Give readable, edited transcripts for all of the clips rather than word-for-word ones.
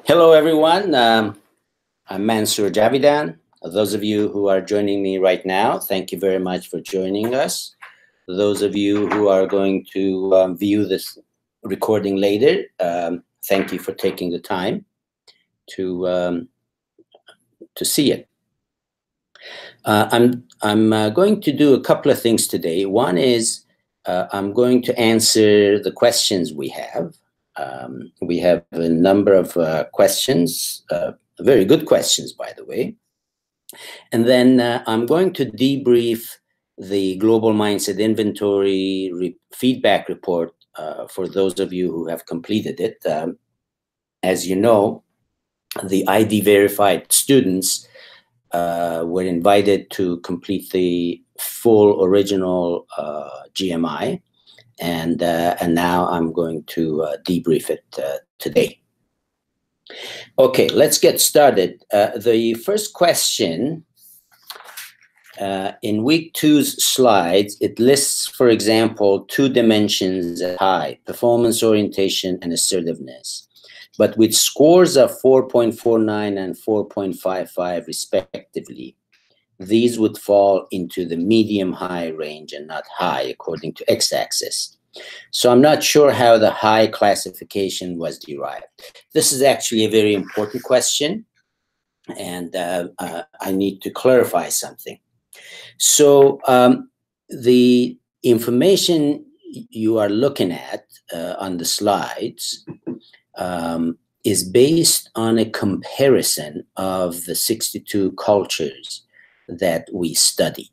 Hello, everyone. I'm Mansoor Javidan. Those of you who are joining me right now, thank you very much for joining us. Those of you who are going to view this recording later, thank you for taking the time to see it. I'm going to do a couple of things today. One is I'm going to answer the questions we have. We have a number of questions, very good questions, by the way. And then I'm going to debrief the Global Mindset Inventory feedback report for those of you who have completed it. As you know, the ID verified students were invited to complete the full original GMI. And now I'm going to debrief it today. Okay, let's get started. The first question, in week 2's slides, it lists, for example, 2 dimensions at high, performance orientation and assertiveness, but with scores of 4.49 and 4.55 respectively. These would fall into the medium-high range and not high, according to x-axis. So I'm not sure how the high classification was derived. This is actually a very important question, and I need to clarify something. So the information you are looking at on the slides is based on a comparison of the 62 cultures that we studied.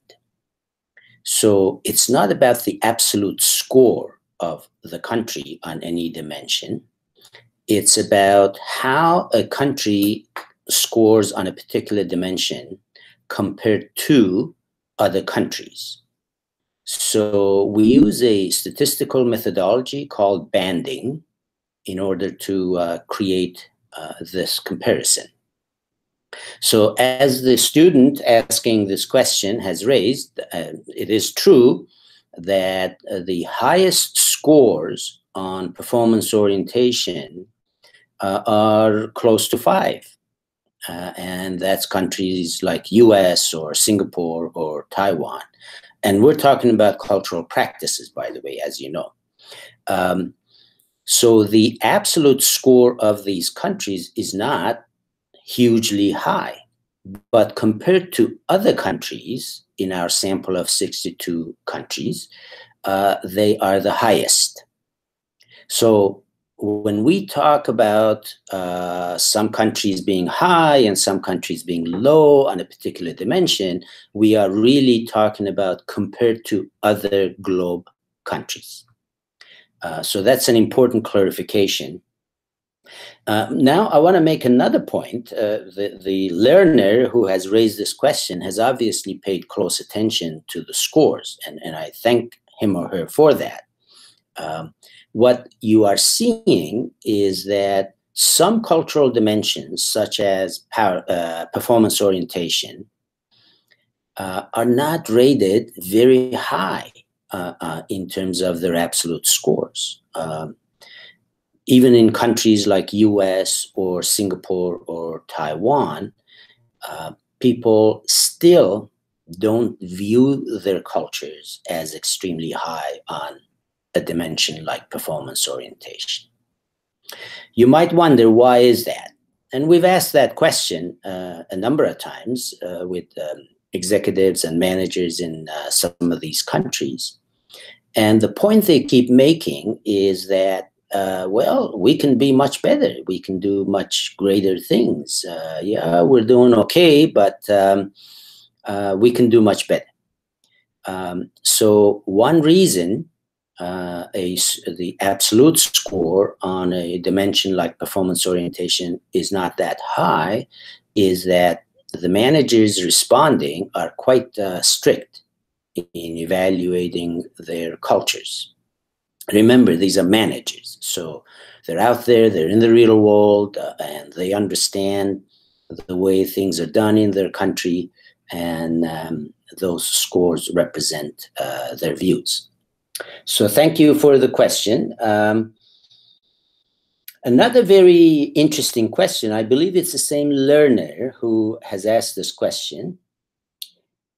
So it's not about the absolute score of the country on any dimension. It's about how a country scores on a particular dimension compared to other countries. So we use a statistical methodology called banding in order to create this comparison. So as the student asking this question has raised, it is true that the highest scores on performance orientation are close to 5. And that's countries like US or Singapore or Taiwan. And we're talking about cultural practices, by the way, as you know. So the absolute score of these countries is not hugely high, but compared to other countries in our sample of 62 countries, they are the highest. So when we talk about some countries being high and some countries being low on a particular dimension, we are really talking about compared to other globe countries. So that's an important clarification. Now, I want to make another point. The learner who has raised this question has obviously paid close attention to the scores, and I thank him or her for that. What you are seeing is that some cultural dimensions, such as performance orientation, are not rated very high in terms of their absolute scores. Even in countries like US or Singapore or Taiwan, people still don't view their cultures as extremely high on a dimension like performance orientation. You might wonder, why is that? And we've asked that question a number of times with executives and managers in some of these countries. And the point they keep making is that well, we can be much better. We can do much greater things. Yeah, we're doing okay, but we can do much better. So one reason the absolute score on a dimension like performance orientation is not that high is that the managers responding are quite strict in evaluating their cultures. Remember, these are managers, so they're out there, they're in the real world, and they understand the way things are done in their country, and those scores represent their views. So thank you for the question. Another very interesting question, I believe it's the same learner who has asked this question.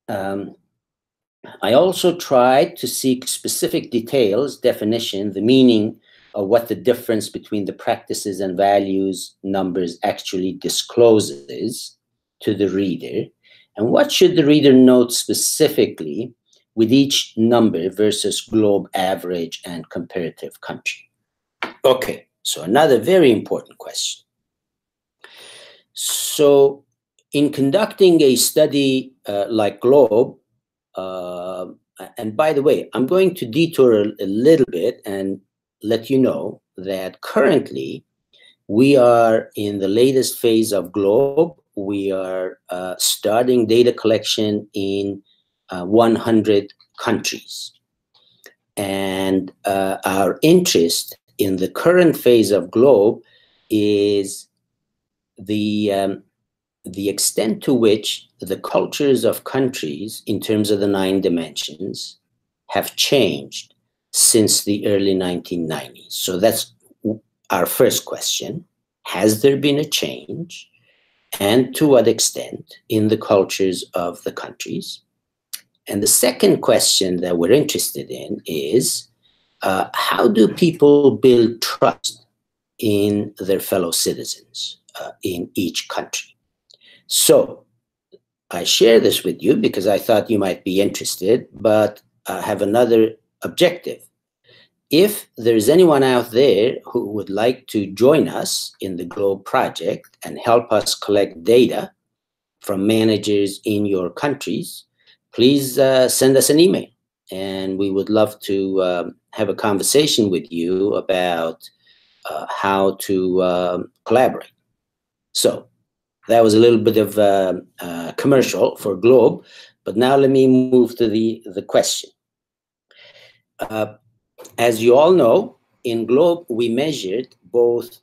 I also tried to seek specific details, definition, the meaning of what the difference between the practices and values numbers actually discloses to the reader, and what should the reader note specifically with each number versus globe average and comparative country. Okay, so another very important question. So in conducting a study like Globe, and by the way, I'm going to detour a little bit and let you know that currently we are in the latest phase of Globe. We are starting data collection in 100 countries. And our interest in the current phase of Globe is the extent to which the cultures of countries in terms of the 9 dimensions have changed since the early 1990s. So that's our first question. Has there been a change? And to what extent in the cultures of the countries? And the second question that we're interested in is, how do people build trust in their fellow citizens in each country? So I share this with you because I thought you might be interested, but I have another objective. If there's anyone out there who would like to join us in the Globe project and help us collect data from managers in your countries, please send us an email. And we would love to have a conversation with you about how to collaborate. So that was a little bit of a commercial for Globe, but now let me move to the question. As you all know, in Globe, we measured both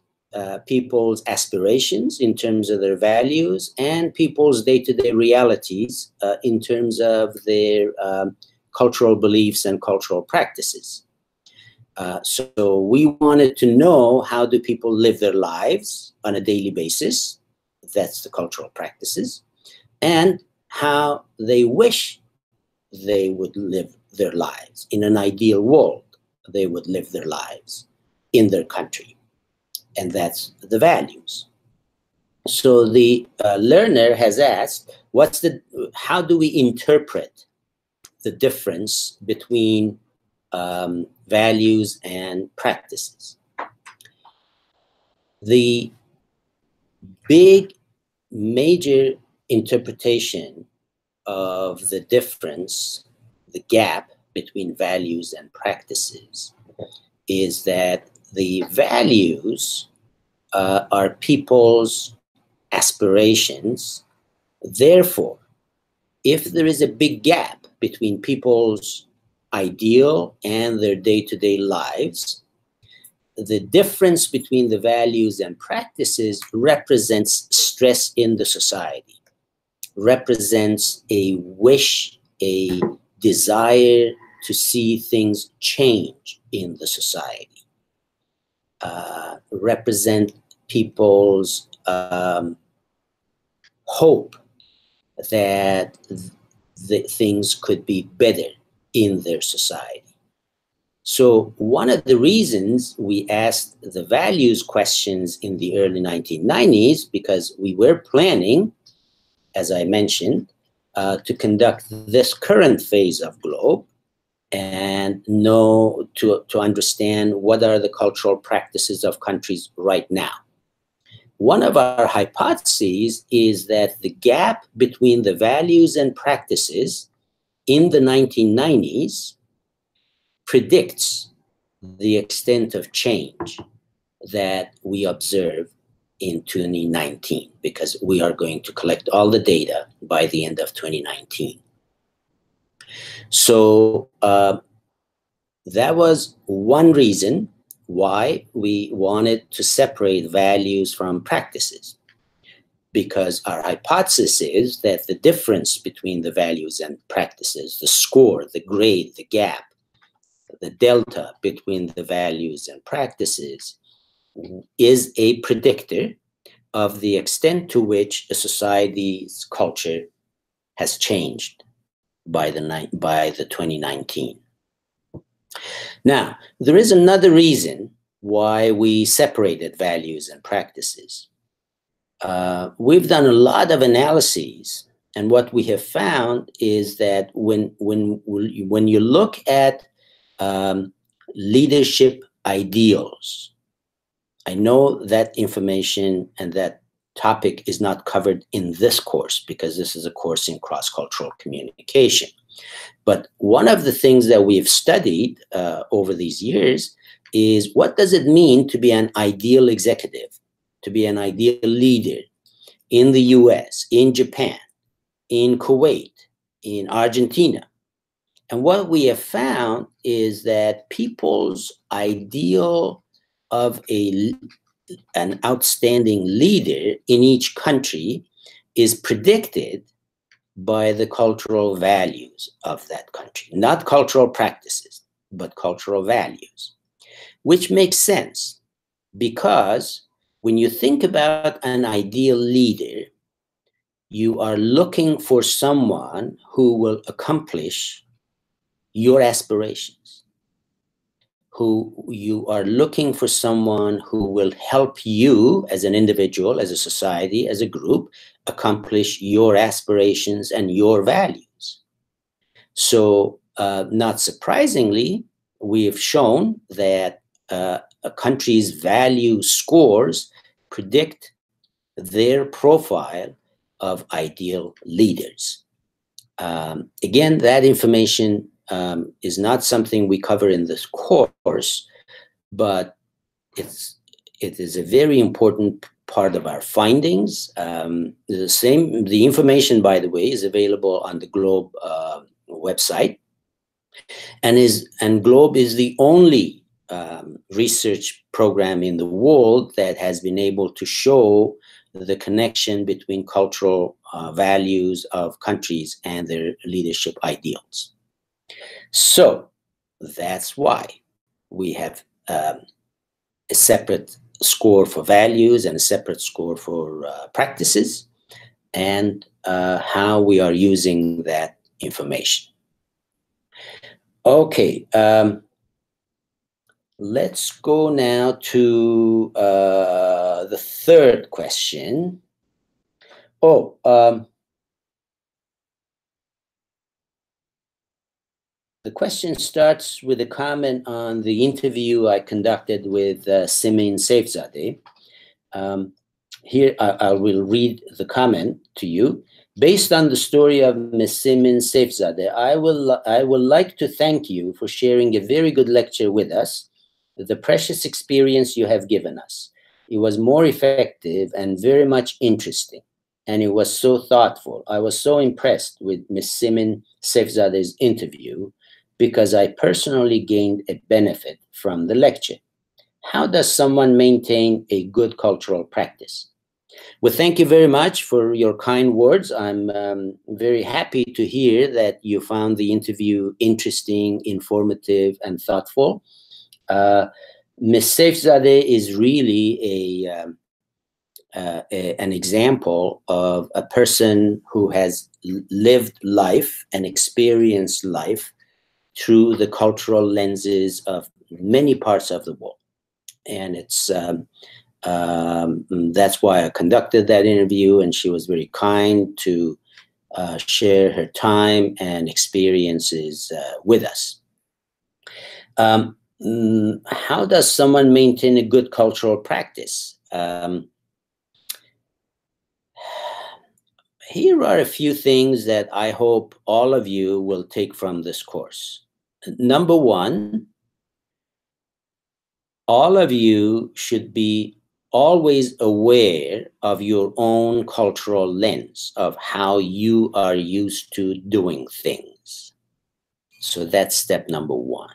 people's aspirations in terms of their values and people's day-to-day realities in terms of their cultural beliefs and cultural practices. So we wanted to know, how do people live their lives on a daily basis? That's the cultural practices, and how they wish they would live their lives. In an ideal world, they would live their lives in their country, and that's the values. So the learner has asked, how do we interpret the difference between values and practices? The big major interpretation of the difference, the gap between values and practices, is that the values are people's aspirations. Therefore, if there is a big gap between people's ideal and their day-to-day lives, the difference between the values and practices represents stress in the society, represents a wish, a desire to see things change in the society, represent people's hope that things could be better in their society. So one of the reasons we asked the values questions in the early 1990s, because we were planning, as I mentioned, to conduct this current phase of Globe and to understand what are the cultural practices of countries right now. One of our hypotheses is that the gap between the values and practices in the 1990s predicts the extent of change that we observe in 2019, because we are going to collect all the data by the end of 2019. So that was one reason why we wanted to separate values from practices, because our hypothesis is that the difference between the values and practices, the score, the grade, the gap, the delta between the values and practices is a predictor of the extent to which a society's culture has changed by the 2019. Now, there is another reason why we separated values and practices. We've done a lot of analyses, and what we have found is that when you look at leadership ideals, I know that information and that topic is not covered in this course because this is a course in cross-cultural communication. But one of the things that we've studied over these years is, what does it mean to be an ideal executive, to be an ideal leader in the US, in Japan, in Kuwait, in Argentina? And what we have found is that people's ideal of an outstanding leader in each country is predicted by the cultural values of that country, not cultural practices, but cultural values, which makes sense because when you think about an ideal leader, you are looking for someone who will accomplish your aspirations, you are looking for someone who will help you as an individual, as a society, as a group, accomplish your aspirations and your values. So, not surprisingly, we have shown that a country's value scores predict their profile of ideal leaders. Again, that information is not something we cover in this course, but it is a very important part of our findings. The information, by the way, is available on the Globe website, and Globe is the only research program in the world that has been able to show the connection between cultural values of countries and their leadership ideals. So that's why we have a separate score for values and a separate score for practices, and how we are using that information. Okay, let's go now to the third question. The question starts with a comment on the interview I conducted with Simin Saifzadeh. Here, I will read the comment to you. Based on the story of Ms. Simin Saifzadeh, I would like to thank you for sharing a very good lecture with us, the precious experience you have given us. It was more effective and very much interesting, and it was so thoughtful. I was so impressed with Ms. Simin Saifzadeh's interview because I personally gained a benefit from the lecture. How does someone maintain a good cultural practice? Well, thank you very much for your kind words. I'm very happy to hear that you found the interview interesting, informative, and thoughtful. Ms. Saifzadeh is really an example of a person who has lived life and experienced life through the cultural lenses of many parts of the world. And it's that's why I conducted that interview, and she was very kind to share her time and experiences with us. How does someone maintain a good cultural practice? Here are a few things that I hope all of you will take from this course. Number one, all of you should be always aware of your own cultural lens of how you are used to doing things. So that's step number one.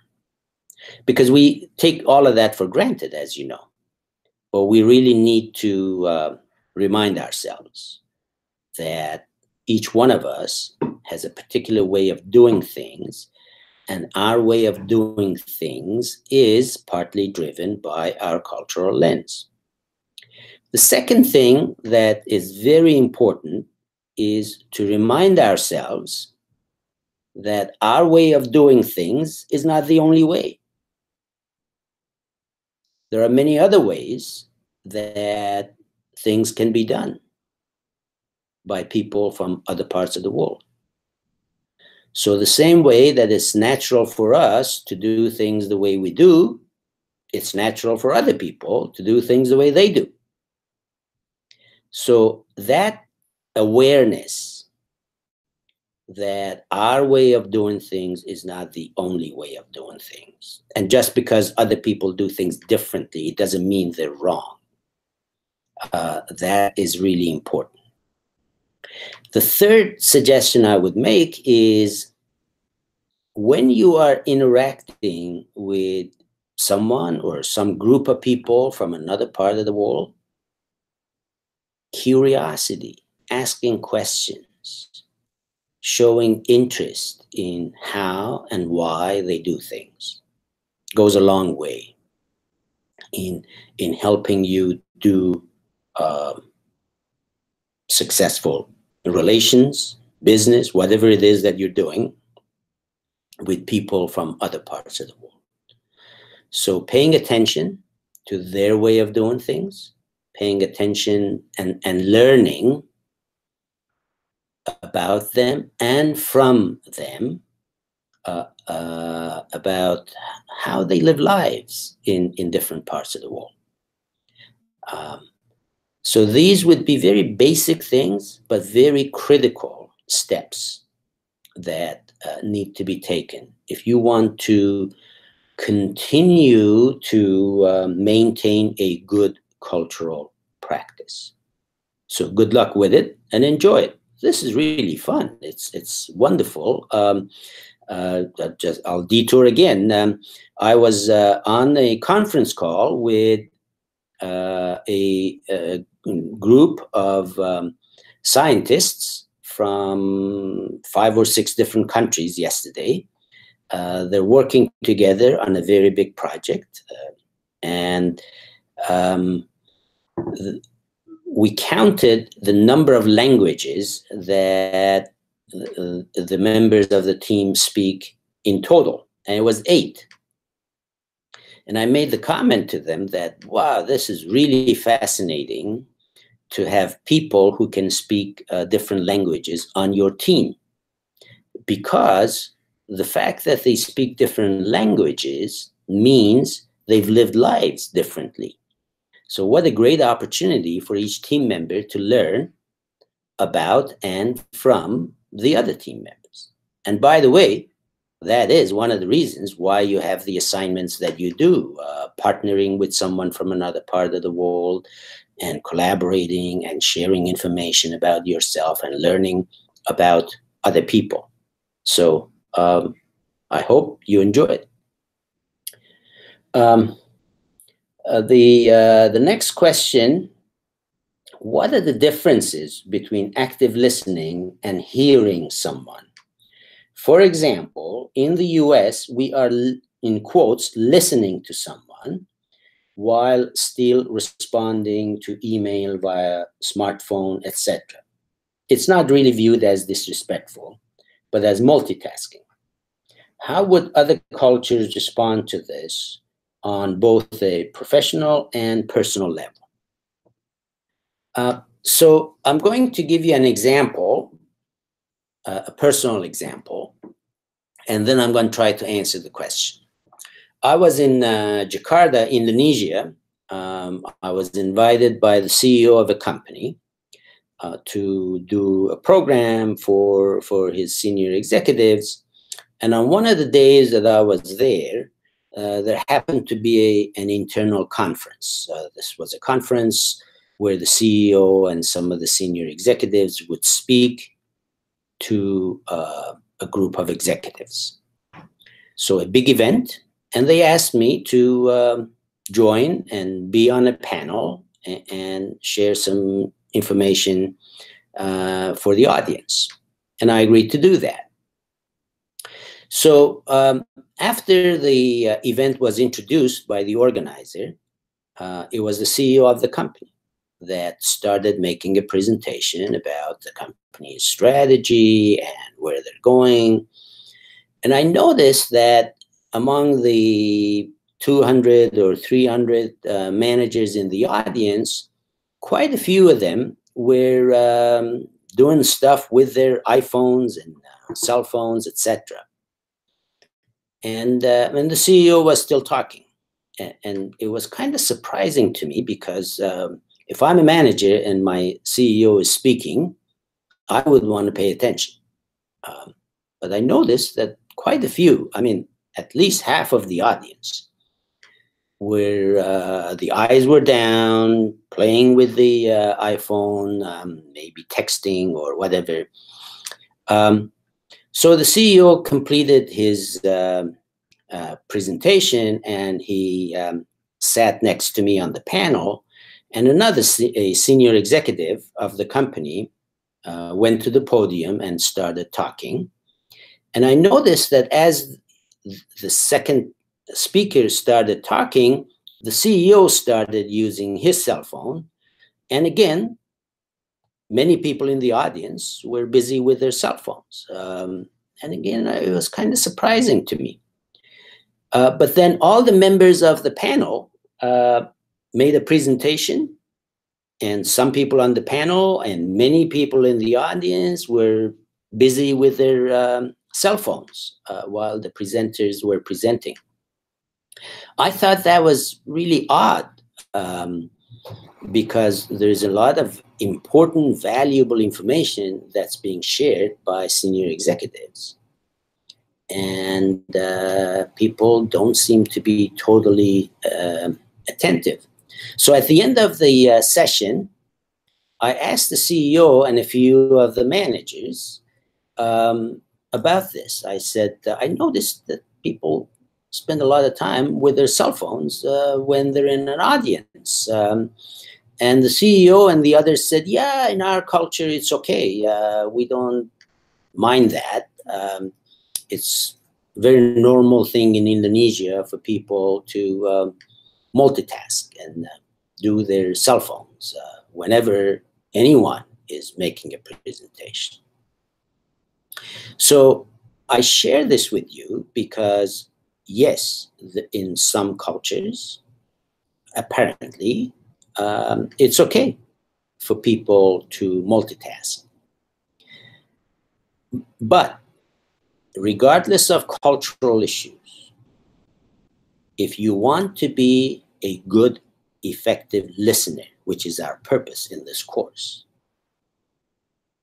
Because we take all of that for granted, as you know, but we really need to remind ourselves that each one of us has a particular way of doing things, and our way of doing things is partly driven by our cultural lens. The second thing that is very important is to remind ourselves that our way of doing things is not the only way. There are many other ways that things can be done by people from other parts of the world. So the same way that it's natural for us to do things the way we do, it's natural for other people to do things the way they do. So that awareness that our way of doing things is not the only way of doing things. And just because other people do things differently, it doesn't mean they're wrong. That is really important. The third suggestion I would make is when you are interacting with someone or some group of people from another part of the world, curiosity, asking questions, showing interest in how and why they do things goes a long way in helping you do successful relations, business, whatever it is that you're doing with people from other parts of the world. So paying attention to their way of doing things, paying attention and learning about them and from them about how they live lives in different parts of the world. So these would be very basic things, but very critical steps that need to be taken if you want to continue to maintain a good cultural practice. So good luck with it and enjoy it. This is really fun. It's wonderful. I'll detour again. I was on a conference call with a group of scientists from 5 or 6 different countries yesterday. They're working together on a very big project, and we counted the number of languages that the members of the team speak in total, and it was 8. And I made the comment to them that, wow, this is really fascinating to have people who can speak different languages on your team, because the fact that they speak different languages means they've lived lives differently. So what a great opportunity for each team member to learn about and from the other team members. And by the way, that is one of the reasons why you have the assignments that you do, partnering with someone from another part of the world and collaborating and sharing information about yourself and learning about other people. So I hope you enjoy it. The next question: what are the differences between active listening and hearing someone? For example, in the US, we are, in quotes, listening to someone while still responding to email via smartphone, etc. It's not really viewed as disrespectful, but as multitasking. How would other cultures respond to this on both a professional and personal level? So I'm going to give you an example, a personal example, and then I'm going to try to answer the question. I was in Jakarta, Indonesia. I was invited by the CEO of a company to do a program for his senior executives. And on one of the days that I was there happened to be an internal conference. This was a conference where the CEO and some of the senior executives would speak to a group of executives. So a big event, and they asked me to join and be on a panel and share some information for the audience. And I agreed to do that. So after the event was introduced by the organizer, it was the CEO of the company that started making a presentation about the company's strategy and where they're going. And I noticed that among the 200 or 300 managers in the audience, quite a few of them were doing stuff with their iPhones and cell phones, etc. And the CEO was still talking. And it was kind of surprising to me because if I'm a manager and my CEO is speaking, I would want to pay attention. But I noticed that quite a few, I mean, at least half of the audience, where the eyes were down, playing with the iPhone, maybe texting or whatever. So the CEO completed his presentation, and he sat next to me on the panel, and another a senior executive of the company went to the podium and started talking. And I noticed that as the second speaker started talking, the CEO started using his cell phone. And again, many people in the audience were busy with their cell phones. And again, it was kind of surprising to me. But then all the members of the panel made a presentation, and some people on the panel and many people in the audience were busy with their cell phones while the presenters were presenting. I thought that was really odd because there's a lot of important, valuable information that's being shared by senior executives. And people don't seem to be totally attentive. So at the end of the session, I asked the CEO and a few of the managers about this. I said, I noticed that people spend a lot of time with their cell phones when they're in an audience. And the CEO and the others said, yeah, in our culture, it's okay. We don't mind that. It's a very normal thing in Indonesia for people to multitask and do their cell phones whenever anyone is making a presentation. So I share this with you because, yes, in some cultures, apparently, it's okay for people to multitask. But regardless of cultural issues, if you want to be a good, effective listener, which is our purpose in this course,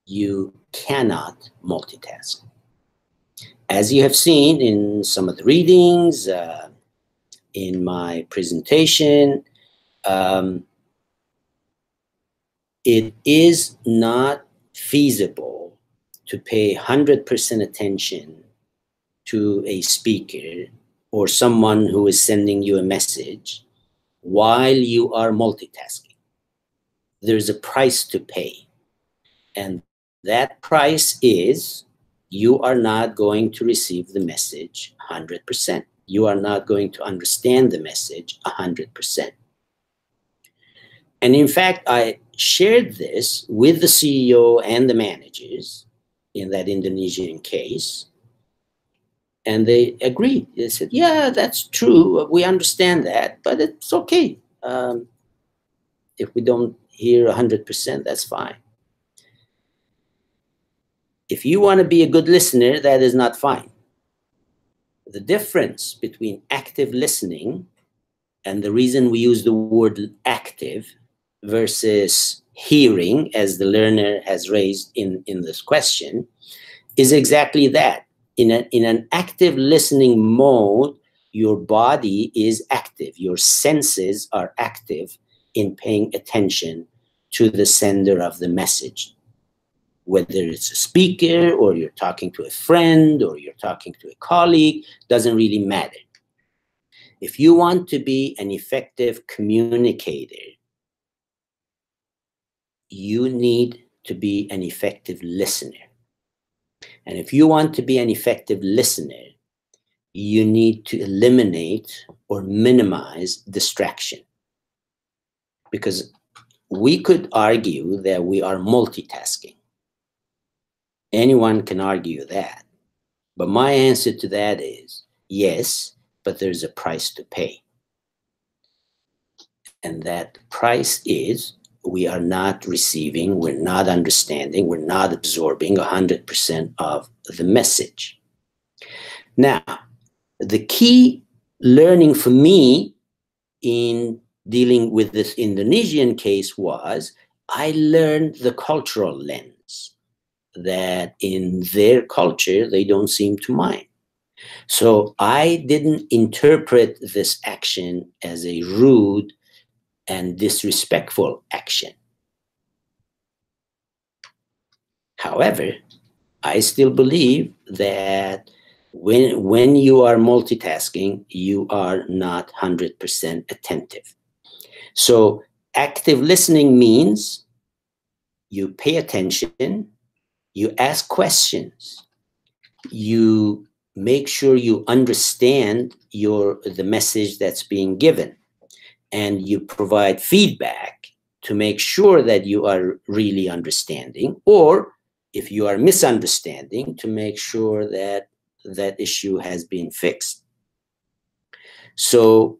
you cannot multitask. As you have seen in some of the readings, in my presentation, it is not feasible to pay 100% attention to a speaker or someone who is sending you a message while you are multitasking. There's a price to pay. And that price is you are not going to receive the message 100%. You are not going to understand the message 100%. And in fact, I shared this with the CEO and the managers in that Indonesian case. And they agreed. They said, yeah, that's true. We understand that, but it's okay. If we don't hear 100%, that's fine. If you want to be a good listener, that is not fine. The difference between active listening and the reason we use the word active versus hearing, as the learner has raised in this question, is exactly that. In an active listening mode, your body is active. Your senses are active in paying attention to the sender of the message. Whether it's a speaker or you're talking to a friend or you're talking to a colleague, doesn't really matter. If you want to be an effective communicator, you need to be an effective listener. And if you want to be an effective listener, you need to eliminate or minimize distraction. Because we could argue that we are multitasking. Anyone can argue that. But my answer to that is yes, but there's a price to pay. And that price is we are not receiving, we're not understanding, we're not absorbing 100% of the message. Now, the key learning for me in dealing with this Indonesian case was I learned the cultural lens, that in their culture, they don't seem to mind. So I didn't interpret this action as a rude and disrespectful action. However, I still believe that when you are multitasking, you are not 100% attentive. So active listening means you pay attention, you ask questions, you make sure you understand the message that's being given, and you provide feedback to make sure that you are really understanding, or if you are misunderstanding, to make sure that that issue has been fixed. So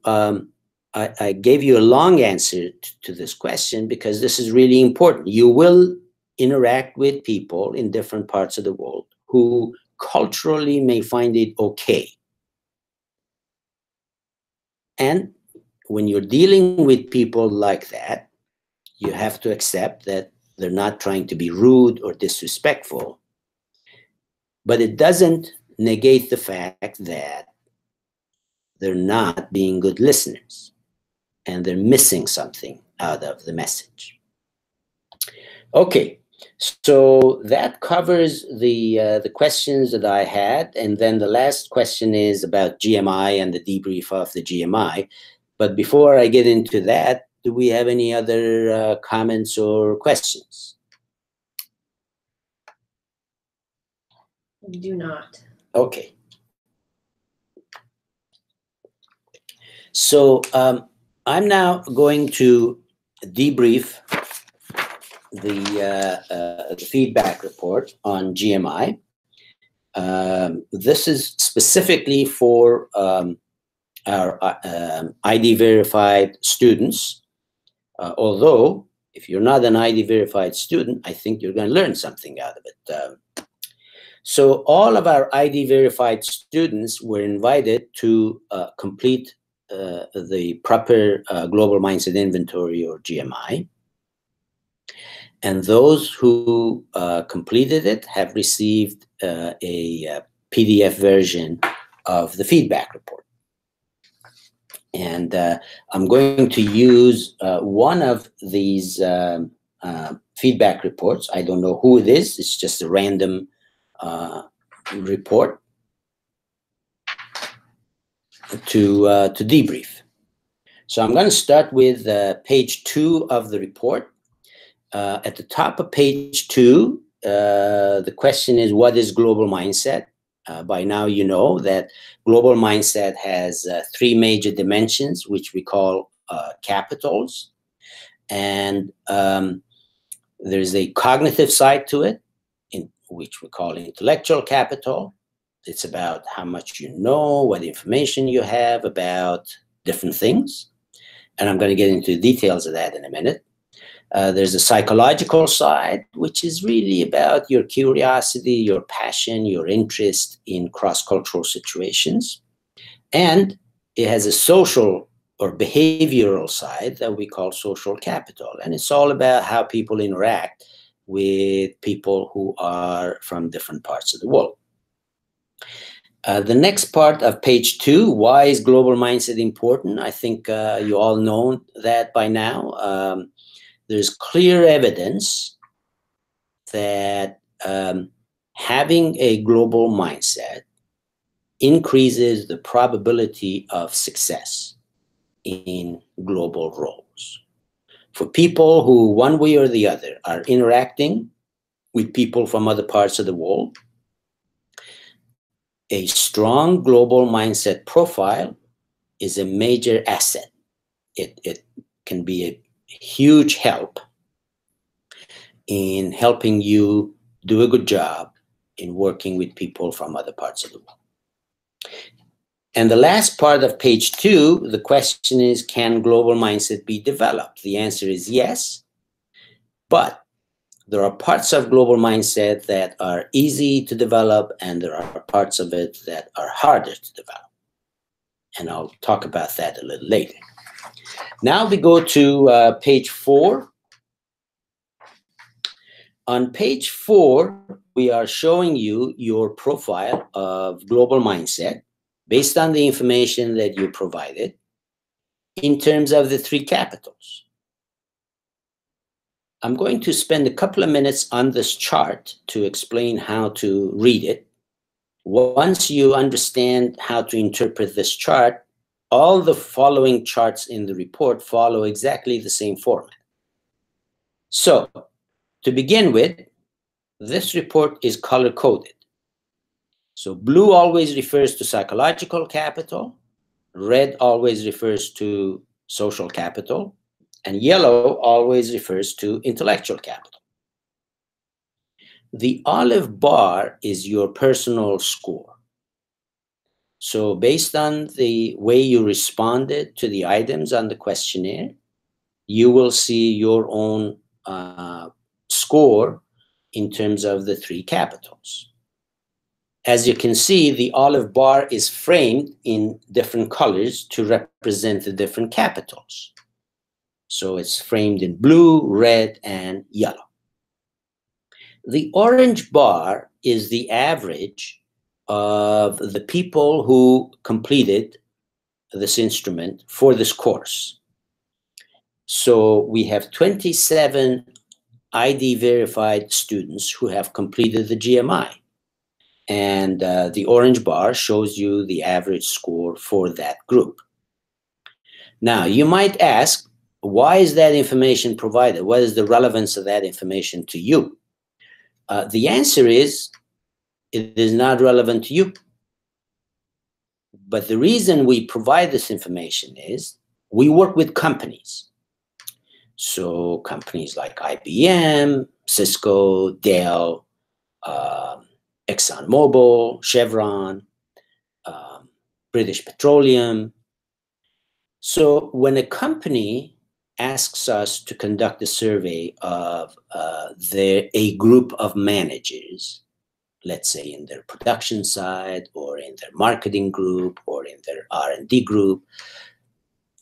I gave you a long answer to this question because this is really important. You will interact with people in different parts of the world who culturally may find it okay. And when you're dealing with people like that, you have to accept that they're not trying to be rude or disrespectful, but it doesn't negate the fact that they're not being good listeners and they're missing something out of the message. Okay, so that covers the questions that I had, and then the last question is about GMI and the debrief of the GMI. But before I get into that, do we have any other comments or questions? We do not. Okay. So I'm now going to debrief the feedback report on GMI. This is specifically for our ID verified students. Although, if you're not an ID verified student, I think you're going to learn something out of it. So all of our ID verified students were invited to complete the proper Global Mindset Inventory, or GMI. And those who completed it have received a PDF version of the feedback report. And I'm going to use one of these feedback reports. I don't know who it is. It's just a random report to debrief. So I'm going to start with page 2 of the report. At the top of page 2, the question is, what is global mindset? By now you know that global mindset has 3 major dimensions, which we call capitals. And there's a cognitive side to it, which we call intellectual capital. It's about how much you know, what information you have about different things. And I'm going to get into the details of that in a minute. There's a psychological side, which is really about your curiosity, your passion, your interest in cross-cultural situations. And it has a social or behavioral side that we call social capital. And it's all about how people interact with people who are from different parts of the world. The next part of page 2, why is global mindset important? I think you all know that by now. There's clear evidence that having a global mindset increases the probability of success in global roles. For people who, one way or the other, are interacting with people from other parts of the world, A strong global mindset profile is a major asset. It can be a huge help in helping you do a good job in working with people from other parts of the world. And the last part of page 2, the question is, can global mindset be developed? The answer is yes, but there are parts of global mindset that are easy to develop, and there are parts of it that are harder to develop. And I'll talk about that a little later. Now we go to page 4. On page 4, we are showing you your profile of global mindset based on the information that you provided in terms of the 3 capitals. I'm going to spend a couple of minutes on this chart to explain how to read it. Once you understand how to interpret this chart, all the following charts in the report follow exactly the same format. So, to begin with, this report is color-coded. So blue always refers to psychological capital, red always refers to social capital, and yellow always refers to intellectual capital. The olive bar is your personal score. So based on the way you responded to the items on the questionnaire, you will see your own score in terms of the 3 capitals. As you can see, the olive bar is framed in different colors to represent the different capitals. So it's framed in blue, red, and yellow. The orange bar is the average of the people who completed this instrument for this course. So we have 27 ID verified students who have completed the GMI. And the orange bar shows you the average score for that group. Now, you might ask, why is that information provided? What is the relevance of that information to you? The answer is, it is not relevant to you. But the reason we provide this information is, we work with companies. So companies like IBM, Cisco, Dell, ExxonMobil, Chevron, British Petroleum. So when a company asks us to conduct a survey of a group of managers, let's say in their production side or in their marketing group or in their R&D group,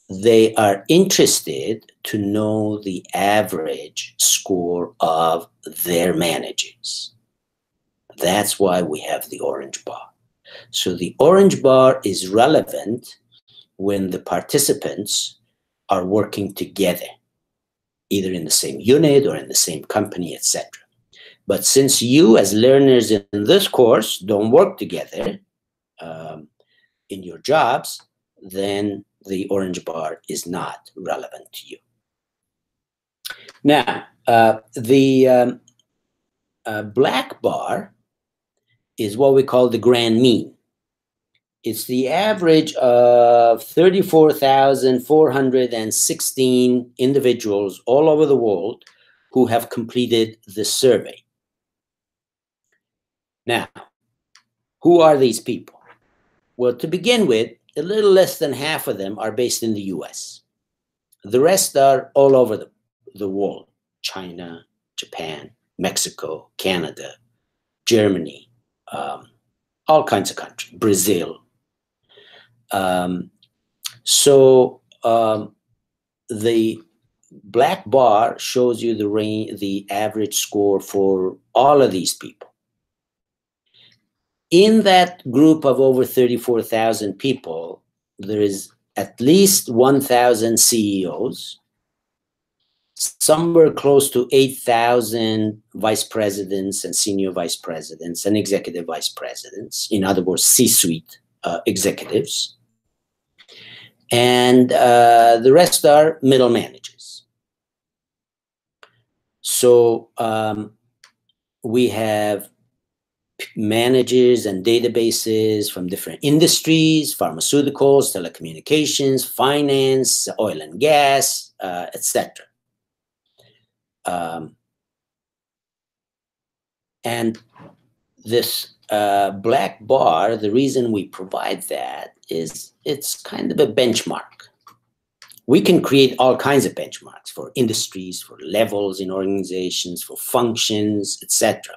they are interested to know the average score of their managers. That's why we have the orange bar. So the orange bar is relevant when the participants are working together, either in the same unit or in the same company, etc. But since you as learners in this course don't work together in your jobs, then the orange bar is not relevant to you. Now, the black bar is what we call the grand mean. It's the average of 34,416 individuals all over the world who have completed this survey. Now, who are these people? Well, to begin with, a little less than half of them are based in the US. The rest are all over the world: China, Japan, Mexico, Canada, Germany, all kinds of countries, Brazil. The black bar shows you the average score for all of these people. In that group of over 34,000 people, there is at least 1,000 CEOs, somewhere close to 8,000 vice presidents and senior vice presidents and executive vice presidents, in other words, C-suite executives. And the rest are middle managers. So we have managers and databases from different industries, pharmaceuticals, telecommunications, finance, oil and gas, etc. And this black bar, the reason we provide that is it's kind of a benchmark. We can create all kinds of benchmarks for industries, for levels in organizations, for functions, etc.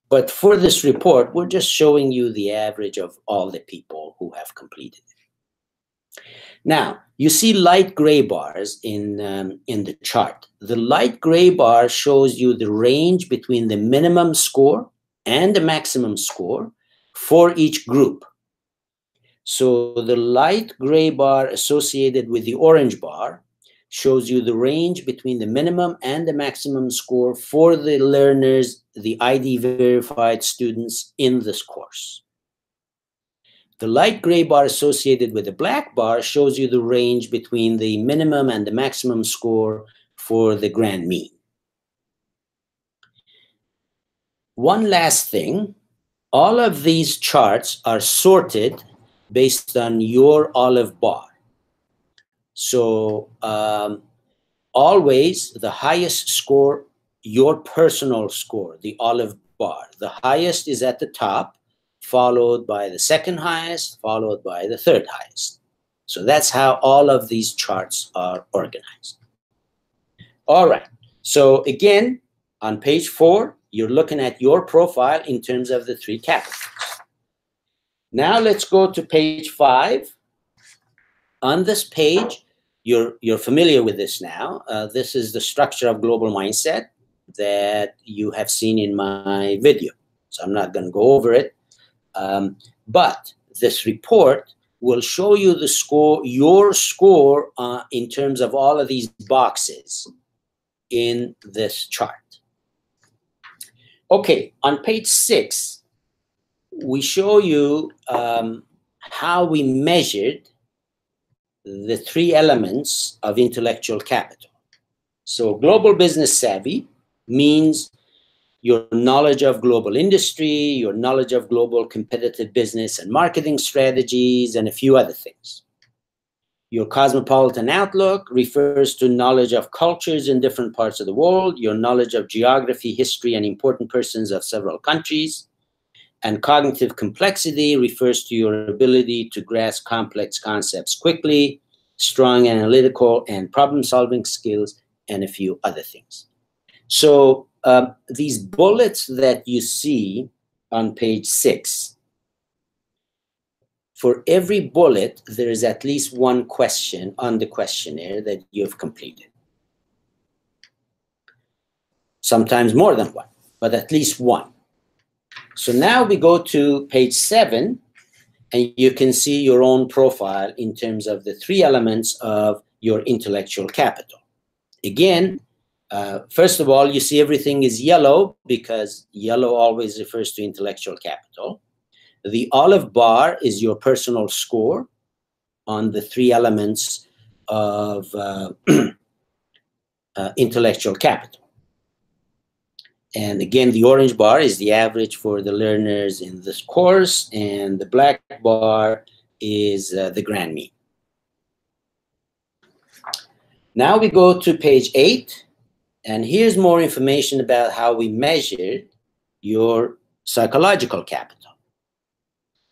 But for this report, we're just showing you the average of all the people who have completed it. Now, you see light gray bars in the chart. The light gray bar shows you the range between the minimum score and the maximum score for each group. So the light gray bar associated with the orange bar shows you the range between the minimum and the maximum score for the learners, the ID verified students in this course. The light gray bar associated with the black bar shows you the range between the minimum and the maximum score for the grand mean. One last thing, all of these charts are sorted based on your olive bar. So always the highest score, your personal score, the olive bar, the highest is at the top, followed by the second highest, followed by the third highest. So that's how all of these charts are organized. All right, so again, on page 4, you're looking at your profile in terms of the 3 capitals. Now let's go to page 5. On this page, you're familiar with this now. This is the structure of global mindset that you have seen in my video. So I'm not going to go over it. But this report will show you the score, your score in terms of all of these boxes in this chart. Okay, on page 6, we show you how we measured the 3 elements of intellectual capital. So global business savvy means your knowledge of global industry, your knowledge of global competitive business and marketing strategies, and a few other things. Your cosmopolitan outlook refers to knowledge of cultures in different parts of the world, your knowledge of geography, history, and important persons of several countries. And cognitive complexity refers to your ability to grasp complex concepts quickly, strong analytical and problem-solving skills, and a few other things. So these bullets that you see on page 6, for every bullet, there is at least one question on the questionnaire that you've completed. Sometimes more than one, but at least one. So now we go to page 7, and you can see your own profile in terms of the 3 elements of your intellectual capital. Again, first of all, you see everything is yellow because yellow always refers to intellectual capital. The olive bar is your personal score on the 3 elements of intellectual capital. And again, the orange bar is the average for the learners in this course, and the black bar is the grand mean. Now we go to page 8, and here's more information about how we measured your psychological capital.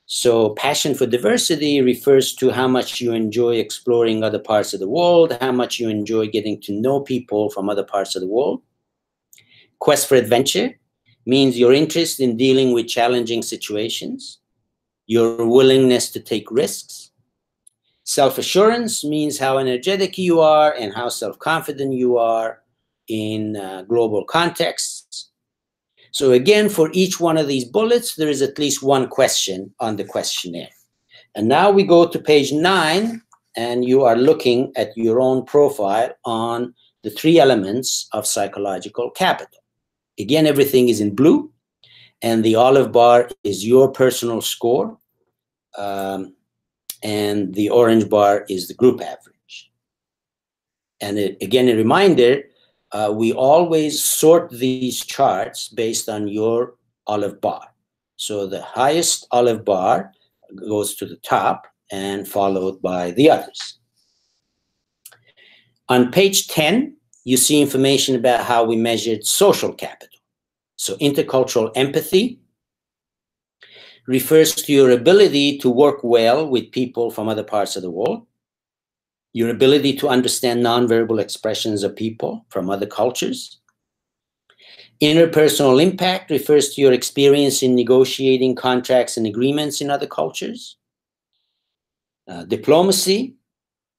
So passion for diversity refers to how much you enjoy exploring other parts of the world, how much you enjoy getting to know people from other parts of the world. Quest for adventure means your interest in dealing with challenging situations, your willingness to take risks. Self-assurance means how energetic you are and how self-confident you are in global contexts. So again, for each one of these bullets, there is at least one question on the questionnaire. And now we go to page 9, and you are looking at your own profile on the 3 elements of psychological capital. Again, everything is in blue, and the olive bar is your personal score, and the orange bar is the group average. And again, a reminder, we always sort these charts based on your olive bar. So the highest olive bar goes to the top and followed by the others. On page 10, you see information about how we measured social capital. So intercultural empathy refers to your ability to work well with people from other parts of the world, your ability to understand nonverbal expressions of people from other cultures. Interpersonal impact refers to your experience in negotiating contracts and agreements in other cultures. Diplomacy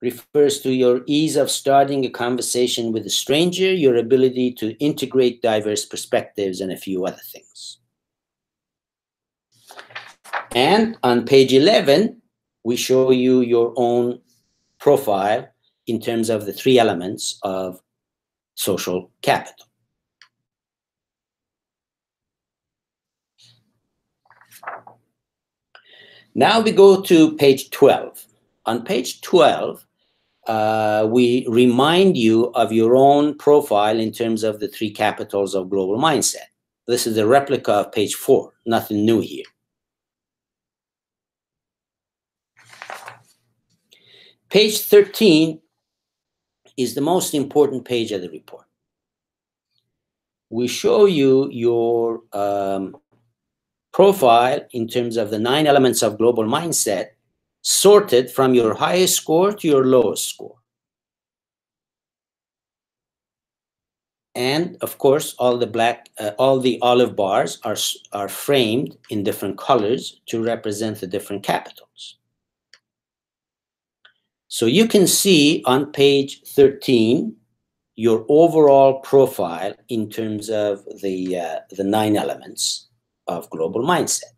refers to your ease of starting a conversation with a stranger, your ability to integrate diverse perspectives, and a few other things. And on page 11, we show you your own profile in terms of the three elements of social capital. Now we go to page 12. On page 12, we remind you of your own profile in terms of the three capitals of global mindset. This is a replica of page 4, nothing new here. Page 13 is the most important page of the report. We show you your profile in terms of the 9 elements of global mindset, sorted from your highest score to your lowest score. And of course, all the olive bars are framed in different colors to represent the different capitals. So you can see on page 13 your overall profile in terms of the 9 elements of global mindset.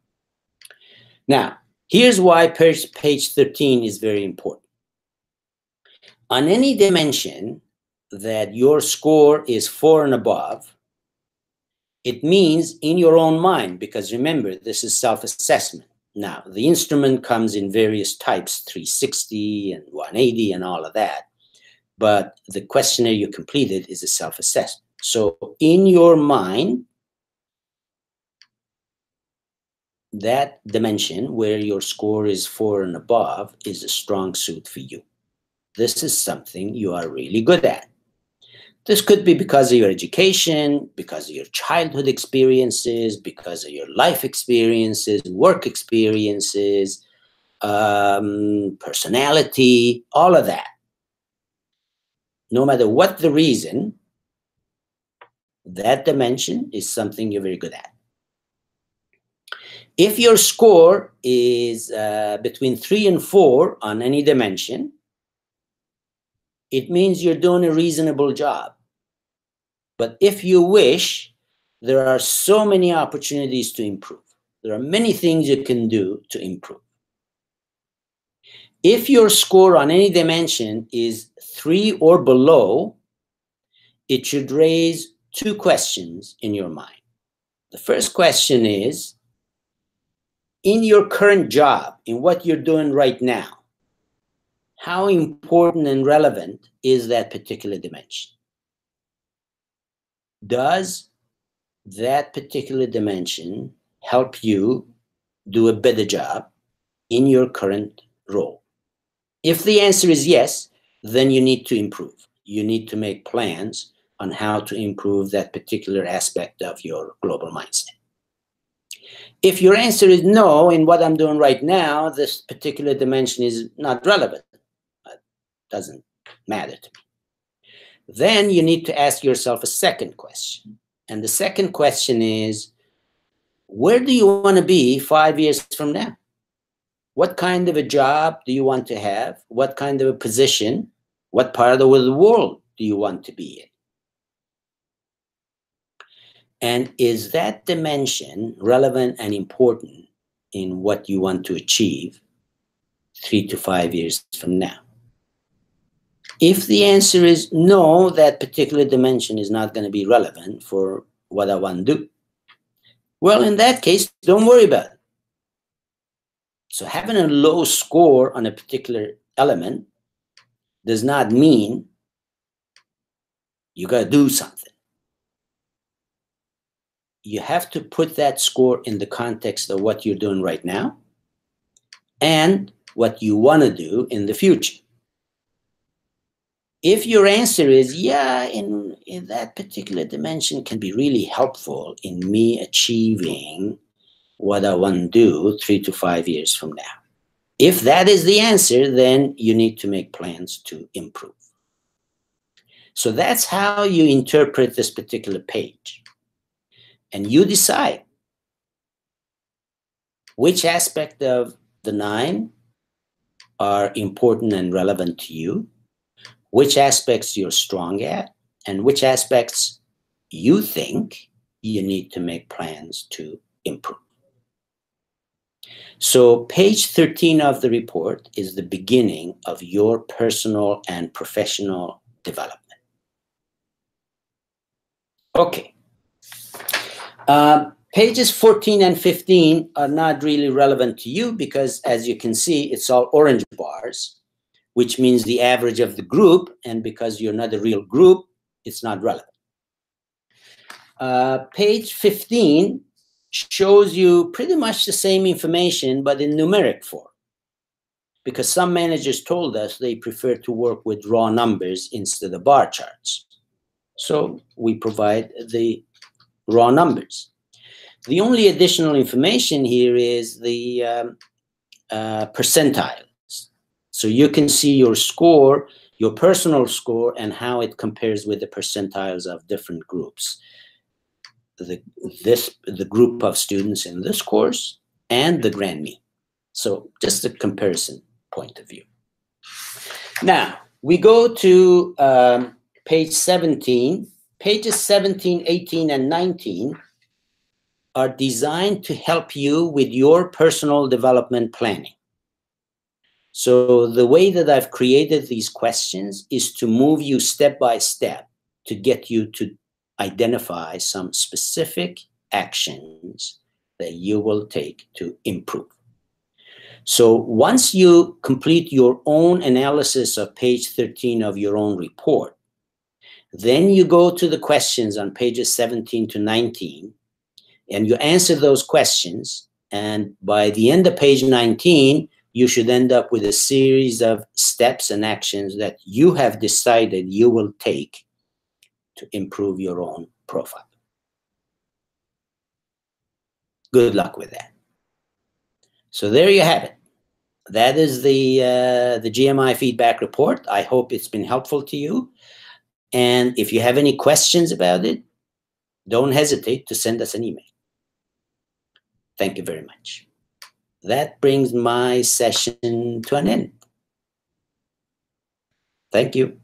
Now, here's why page 13 is very important. On any dimension that your score is 4 and above, it means in your own mind, because remember, this is self-assessment. Now, the instrument comes in various types, 360 and 180 and all of that. But the questionnaire you completed is a self-assessment. So in your mind, that dimension where your score is 4 and above is a strong suit for you. This is something you are really good at. This could be because of your education, because of your childhood experiences, because of your life experiences, work experiences, personality, all of that. No matter what the reason, that dimension is something you're very good at. If your score is between 3 and 4 on any dimension, it means you're doing a reasonable job. But if you wish, there are so many opportunities to improve. There are many things you can do to improve. If your score on any dimension is 3 or below, it should raise 2 questions in your mind. The first question is, in your current job, in what you're doing right now, how important and relevant is that particular dimension? Does that particular dimension help you do a better job in your current role? If the answer is yes, then you need to improve. You need to make plans on how to improve that particular aspect of your global mindset. If your answer is no, in what I'm doing right now, this particular dimension is not relevant, it doesn't matter to me, then you need to ask yourself a second question. And the second question is, where do you want to be 5 years from now? What kind of a job do you want to have? What kind of a position? What part of the world do you want to be in? And is that dimension relevant and important in what you want to achieve 3 to 5 years from now? If the answer is no, that particular dimension is not going to be relevant for what I want to do, well, in that case, don't worry about it. So having a low score on a particular element does not mean you got to do something. you have to put that score in the context of what you're doing right now and what you want to do in the future. If your answer is, yeah, in that particular dimension can be really helpful in me achieving what I want to do 3 to 5 years from now. If that is the answer, then you need to make plans to improve. So that's how you interpret this particular page. And you decide which aspect of the 9 are important and relevant to you, which aspects you're strong at, and which aspects you think you need to make plans to improve. So page 13 of the report is the beginning of your personal and professional development. Okay. Pages 14 and 15 are not really relevant to you because, as you can see, it's all orange bars, which means the average of the group, and because you're not a real group, it's not relevant. Page 15 shows you pretty much the same information, but in numeric form, because some managers told us they prefer to work with raw numbers instead of bar charts. So we provide the raw numbers. The only additional information here is the percentiles. So you can see your score, your personal score, and how it compares with the percentiles of different groups. The group of students in this course and the grand mean. So just a comparison point of view. Now, we go to page 17. Pages 17, 18, and 19 are designed to help you with your personal development planning. So the way that I've created these questions is to move you step by step to get you to identify some specific actions that you will take to improve. So once you complete your own analysis of page 13 of your own report, then you go to the questions on pages 17 to 19, and you answer those questions. And by the end of page 19, you should end up with a series of steps and actions that you have decided you will take to improve your own profile. Good luck with that. So there you have it. That is the GMI feedback report. I hope it's been helpful to you. And if you have any questions about it, don't hesitate to send us an email. Thank you very much. That brings my session to an end. Thank you.